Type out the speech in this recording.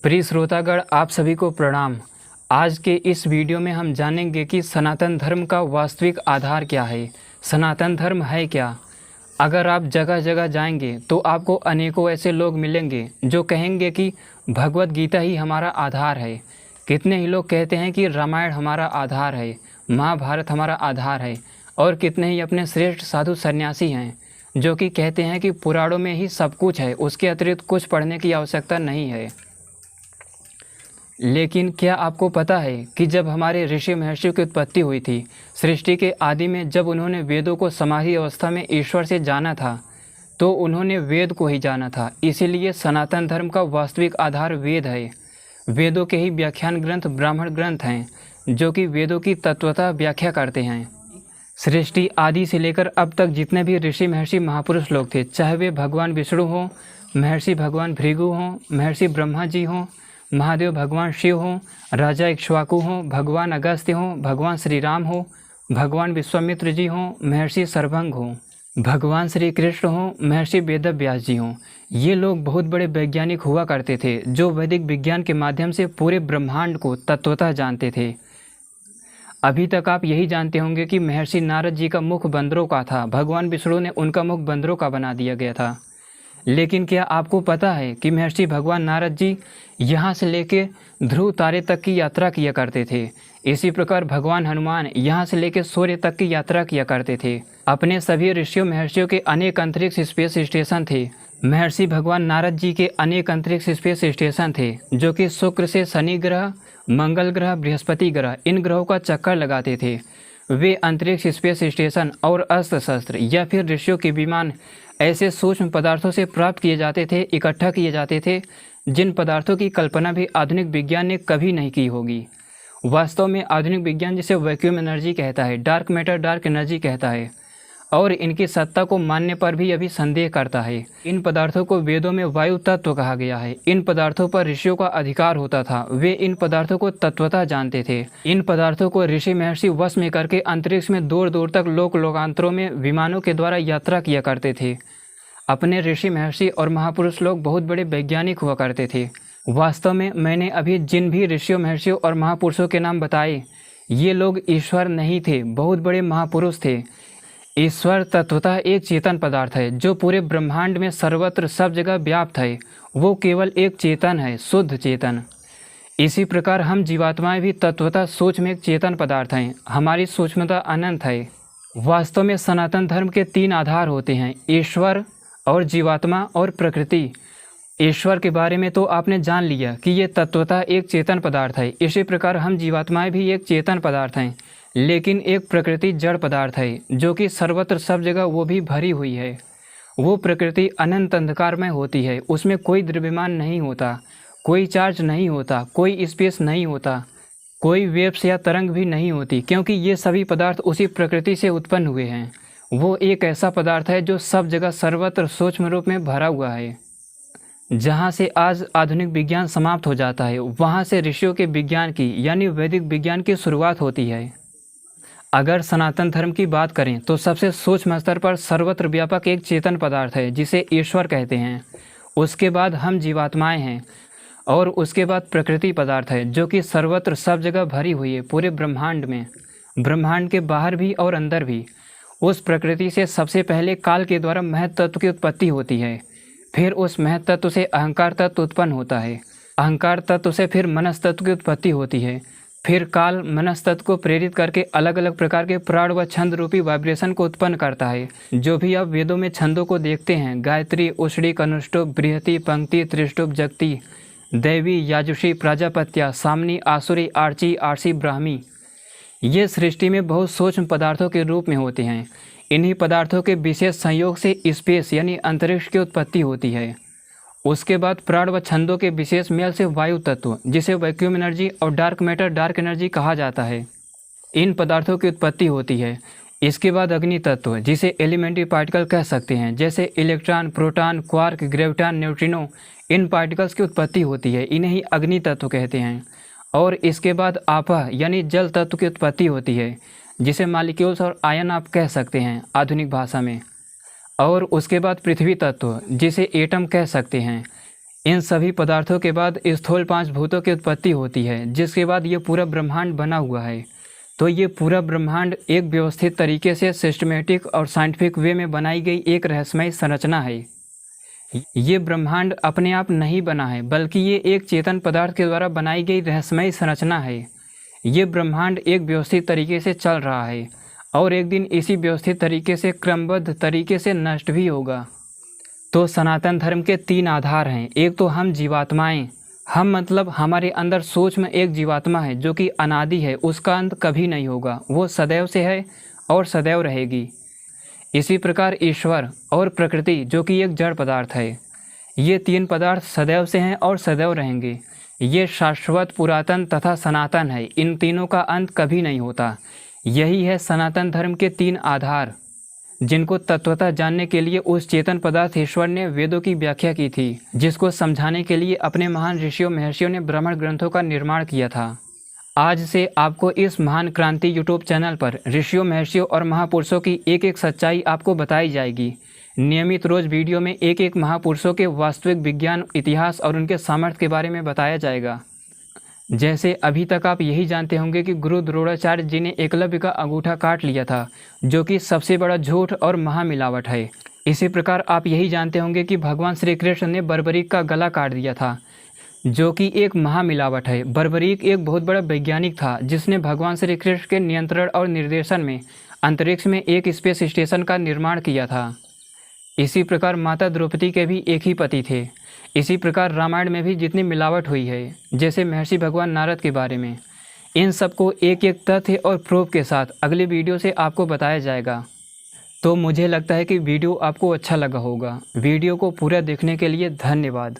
प्रिय श्रोतागण, आप सभी को प्रणाम। आज के इस वीडियो में हम जानेंगे कि सनातन धर्म का वास्तविक आधार क्या है, सनातन धर्म है क्या। अगर आप जगह जगह जाएंगे तो आपको अनेकों ऐसे लोग मिलेंगे जो कहेंगे कि भगवत गीता ही हमारा आधार है। कितने ही लोग कहते हैं कि रामायण हमारा आधार है, महाभारत हमारा आधार है, और कितने ही अपने श्रेष्ठ साधु सन्यासी हैं जो कि कहते हैं कि पुराणों में ही सब कुछ है, उसके अतिरिक्त कुछ पढ़ने की आवश्यकता नहीं है। लेकिन क्या आपको पता है कि जब हमारे ऋषि महर्षियों की उत्पत्ति हुई थी, सृष्टि के आदि में जब उन्होंने वेदों को समाधि अवस्था में ईश्वर से जाना था, तो उन्होंने वेद को ही जाना था। इसीलिए सनातन धर्म का वास्तविक आधार वेद है। वेदों के ही व्याख्यान ग्रंथ ब्राह्मण ग्रंथ हैं जो कि वेदों की तत्वतः व्याख्या करते हैं। सृष्टि आदि से लेकर अब तक जितने भी ऋषि महर्षि महापुरुष लोग थे, चाहे वे भगवान विष्णु हों, महर्षि भगवान भृगु हों, महर्षि ब्रह्मा जी हों, महादेव भगवान शिव हों, राजा इक्ष्वाकु हों, भगवान अगस्त्य हों, भगवान श्री राम हों, भगवान विश्वामित्र जी हों, महर्षि सर्वंग हों, भगवान श्री कृष्ण हों, महर्षि वेदव्यास जी हों, ये लोग बहुत बड़े वैज्ञानिक हुआ करते थे जो वैदिक विज्ञान के माध्यम से पूरे ब्रह्मांड को तत्वतः जानते थे। अभी तक आप यही जानते होंगे कि महर्षि नारद जी का मुख बंदरों का था, भगवान विष्णु ने उनका मुख बंदरों का बना दिया गया था। लेकिन क्या आपको पता है कि महर्षि भगवान नारद जी यहाँ से लेके ध्रुव तारे तक की यात्रा किया करते थे। इसी प्रकार भगवान हनुमान यहाँ से लेके सूर्य तक की यात्रा किया करते थे। अपने सभी ऋषियों महर्षियों के अनेक अंतरिक्ष स्पेस स्टेशन थे। महर्षि भगवान नारद जी के अनेक अंतरिक्ष स्पेस स्टेशन थे जो कि शुक्र से शनि ग्रह, मंगल ग्रह, बृहस्पति ग्रह, इन ग्रहों का चक्कर लगाते थे। वे अंतरिक्ष स्पेस स्टेशन और अस्त्र शस्त्र या फिर ऋषियों के विमान ऐसे सूक्ष्म पदार्थों से प्राप्त किए जाते थे, इकट्ठा किए जाते थे, जिन पदार्थों की कल्पना भी आधुनिक विज्ञान ने कभी नहीं की होगी। वास्तव में आधुनिक विज्ञान जिसे वैक्यूम एनर्जी कहता है, डार्क मैटर, डार्क एनर्जी कहता है, और इनकी सत्ता को मानने पर भी अभी संदेह करता है। इन पदार्थों को वेदों में वायु तत्व कहा गया है। इन पदार्थों पर ऋषियों का अधिकार होता था, वे इन पदार्थों को तत्वतः जानते थे। इन पदार्थों को ऋषि महर्षि वश में करके अंतरिक्ष में दूर दूर तक लोकांतरों में विमानों के द्वारा यात्रा किया करते थे। अपने ऋषि महर्षि और महापुरुष लोग बहुत बड़े वैज्ञानिक हुआ करते थे। वास्तव में मैंने अभी जिन भी ऋषियों महर्षियों और महापुरुषों के नाम बताए, ये लोग ईश्वर नहीं थे, बहुत बड़े महापुरुष थे। ईश्वर तत्वतः एक चेतन पदार्थ है जो पूरे ब्रह्मांड में सर्वत्र सब जगह व्याप्त है। वो केवल एक चेतन है, शुद्ध चेतन। इसी प्रकार हम जीवात्माएं भी तत्वतः सूक्ष्म एक चेतन पदार्थ हैं। हमारी सूक्ष्मता अनंत है। वास्तव में सनातन धर्म के तीन आधार होते हैं, ईश्वर और जीवात्मा और प्रकृति। ईश्वर के बारे में तो आपने जान लिया कि ये तत्वतः एक चेतन पदार्थ है। इसी प्रकार हम जीवात्माएं भी एक चेतन पदार्थ हैं, लेकिन एक प्रकृति जड़ पदार्थ है जो कि सर्वत्र सब जगह वो भी भरी हुई है। वो प्रकृति अनंत अंधकार में होती है, उसमें कोई द्रव्यमान नहीं होता, कोई चार्ज नहीं होता, कोई स्पेस नहीं होता, कोई वेव्स या तरंग भी नहीं होती, क्योंकि ये सभी पदार्थ उसी प्रकृति से उत्पन्न हुए हैं। वो एक ऐसा पदार्थ है जो सब जगह सर्वत्र सूक्ष्म रूप में भरा हुआ है। जहाँ से आज आधुनिक विज्ञान समाप्त हो जाता है, वहाँ से ऋषियों के विज्ञान की यानी वैदिक विज्ञान की शुरुआत होती है। अगर सनातन धर्म की बात करें तो सबसे सूक्ष्म स्तर पर सर्वत्र व्यापक एक चेतन पदार्थ है जिसे ईश्वर कहते हैं। उसके बाद हम जीवात्माएं हैं, और उसके बाद प्रकृति पदार्थ है जो कि सर्वत्र सब जगह भरी हुई है, पूरे ब्रह्मांड में, ब्रह्मांड के बाहर भी और अंदर भी। उस प्रकृति से सबसे पहले काल के द्वारा महत तत्व की उत्पत्ति होती है। फिर उस महत तत्व से अहंकार तत्व उत्पन्न होता है। अहंकार तत्व से फिर मनस तत्व की उत्पत्ति होती है। फिर काल मनस तत्व को प्रेरित करके अलग अलग प्रकार के प्राण व छंद रूपी वाइब्रेशन को उत्पन्न करता है। जो भी आप वेदों में छंदों को देखते हैं, गायत्री, उषड़ी, कनुष्टुप, बृहति, पंक्ति, त्रिष्टुप, जगती, दैवी, याजुषी, प्राजापत्या, सामनी, आसुरी, आर्ची, आरसी, ब्राह्मी, ये सृष्टि में बहुत सूक्ष्म पदार्थों के रूप में होते हैं। इन्हीं पदार्थों के विशेष संयोग से स्पेस यानी अंतरिक्ष की उत्पत्ति होती है। उसके बाद प्राण व छंदों के विशेष मेल से वायु तत्व, जिसे वैक्यूम एनर्जी और डार्क मैटर, डार्क एनर्जी कहा जाता है, इन पदार्थों की उत्पत्ति होती है। इसके बाद अग्नि तत्व, जिसे एलिमेंट्री पार्टिकल कह सकते हैं, जैसे electron, proton, quark, graviton, neutrino, इन पार्टिकल्स की उत्पत्ति होती है। इन्हें ही अग्नि तत्व कहते हैं। और इसके बाद आपा यानी जल तत्व की उत्पत्ति होती है, जिसे मालिक्यूल्स और आयन आप कह सकते हैं आधुनिक भाषा में। और उसके बाद पृथ्वी तत्व, जिसे एटम कह सकते हैं। इन सभी पदार्थों के बाद स्थूल 5 भूतों की उत्पत्ति होती है, जिसके बाद ये पूरा ब्रह्मांड बना हुआ है। तो ये पूरा ब्रह्मांड एक व्यवस्थित तरीके से सिस्टमेटिक और साइंटिफिक वे में बनाई गई एक रहस्यमय संरचना है। ये ब्रह्मांड अपने आप नहीं बना है, बल्कि ये एक चेतन पदार्थ के द्वारा बनाई गई रहस्यमय संरचना है। ये ब्रह्मांड एक व्यवस्थित तरीके से चल रहा है और एक दिन इसी व्यवस्थित तरीके से क्रमबद्ध तरीके से नष्ट भी होगा। तो सनातन धर्म के 3 आधार हैं। एक तो हम जीवात्माएं, हम मतलब हमारे अंदर सोच में एक जीवात्मा है जो कि अनादि है, उसका अंत कभी नहीं होगा, वो सदैव से है और सदैव रहेगी। इसी प्रकार ईश्वर और प्रकृति जो कि एक जड़ पदार्थ है, ये 3 पदार्थ सदैव से हैं और सदैव रहेंगे। ये शाश्वत, पुरातन तथा सनातन है, इन तीनों का अंत कभी नहीं होता। यही है सनातन धर्म के 3 आधार, जिनको तत्वतः जानने के लिए उस चेतन पदार्थ ईश्वर ने वेदों की व्याख्या की थी, जिसको समझाने के लिए अपने महान ऋषियों महर्षियों ने ब्राह्मण ग्रंथों का निर्माण किया था। आज से आपको इस महान क्रांति यूट्यूब चैनल पर ऋषियों, महर्षियों और महापुरुषों की एक एक सच्चाई आपको बताई जाएगी। नियमित रोज वीडियो में एक एक महापुरुषों के वास्तविक विज्ञान, इतिहास और उनके सामर्थ्य के बारे में बताया जाएगा। जैसे अभी तक आप यही जानते होंगे कि गुरु द्रोणाचार्य जी ने एकलव्य का अंगूठा काट लिया था, जो कि सबसे बड़ा झूठ और महामिलावट है। इसी प्रकार आप यही जानते होंगे कि भगवान श्री कृष्ण ने बर्बरीक का गला काट दिया था, जो कि एक महामिलावट है। बर्बरीक एक बहुत बड़ा वैज्ञानिक था, जिसने भगवान श्री कृष्ण के नियंत्रण और निर्देशन में अंतरिक्ष में एक स्पेस स्टेशन का निर्माण किया था। इसी प्रकार माता द्रौपदी के भी एक ही पति थे। इसी प्रकार रामायण में भी जितनी मिलावट हुई है, जैसे महर्षि भगवान नारद के बारे में, इन सबको एक एक तथ्य और प्रूफ के साथ अगले वीडियो से आपको बताया जाएगा। तो मुझे लगता है कि वीडियो आपको अच्छा लगा होगा। वीडियो को पूरा देखने के लिए धन्यवाद।